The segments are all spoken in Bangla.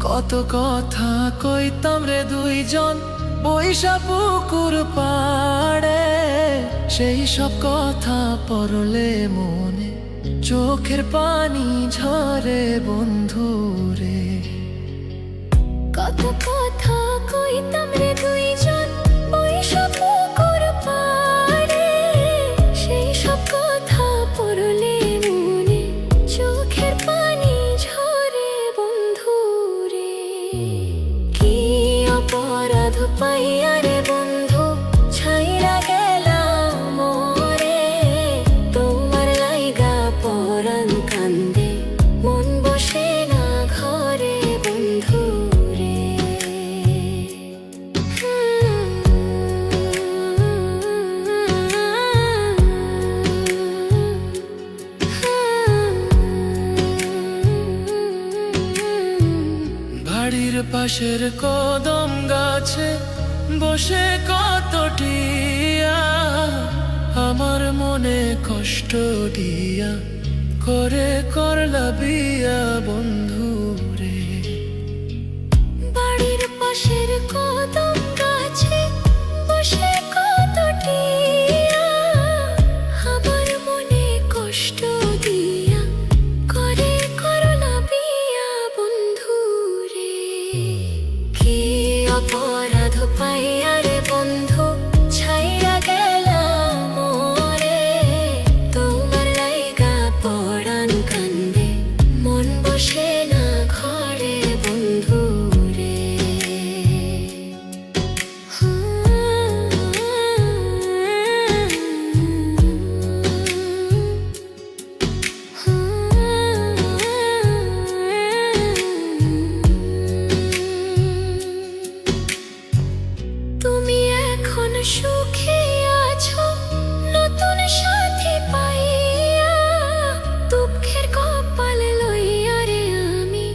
কত কথা কইতাম রে দুইজন বৈশা পুকুর পাড়ে, সেই সব কথা পড়লে মনে চোখের পানি ঝরে বন্ধু রে। কত কথা কইতাম রে দুইজন বৈশা পুকুর পাড়ে, সেই সব কথা পড়লে মনে চোখের পানি ঝরে বন্ধু রে। কি অপরাধ পাইয়া রে বন্ধু ছাইরা গেলাম মোরে, তোমার লাইগা পরাণ কান্দে মন বসে না ঘরে বন্ধু রে। বাড়ির পাশের কদম গাছে বসে কত টিয়া, আমার মনে কষ্ট দিয়া করে করলা বিয়া বন্ধু রে। বাড়ির পাশের কদম গাছে বসে কত টিয়া, আমার মনে কষ্ট দিয়া করে করলা বিয়া বন্ধু রে। কি অপরাধ পাইয়া রে বন্ধু ছাইরা গেলাম মোরে, তোমার লাইগা পরাণ কান্দে মন বসে না ঘরে বন্ধু রে। তুমি এখন সুখে আছো নতুন সাথী পাইয়া, দুঃখের কপাল লইয়া রে আমি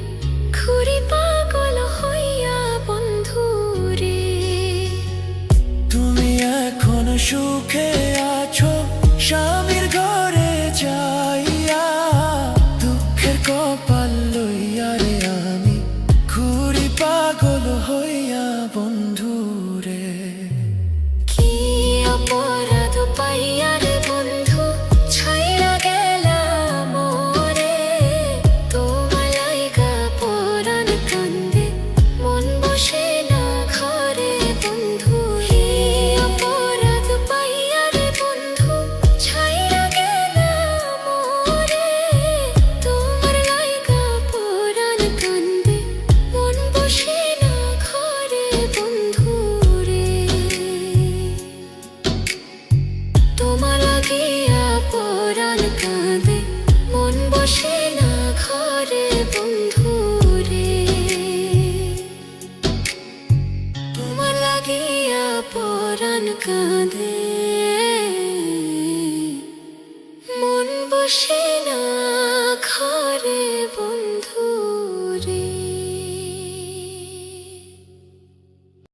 ঘুরি পাগল হইয়া বন্ধু রে। তুমি এখন সুখে আছো স্বামীর ঘরে যাইয়া, দুঃখের কপাল লইয়া রে আমি ঘুরি পাগল হইয়া বন্ধু রে। কি অপরাধ পাইয়া রে বন্ধু ছাইরা গেলাম মোরে, তোমার লাইগা পরাণ কান্দে মন বসে না ঘরে বন্ধু রে। অপরাধ পাইয়া রে বন্ধু ছাইরা গেলাম মোরে, তোমার লাইগা পরাণ কান্দে মন বসে না ঘরে বন্ধু রে। তোমার লাগিয়া পরাণ কাঁদে মন বসে না ঘরে বন্ধু রে। তোমার লাগিয়া পরাণ কাঁদে মন বসে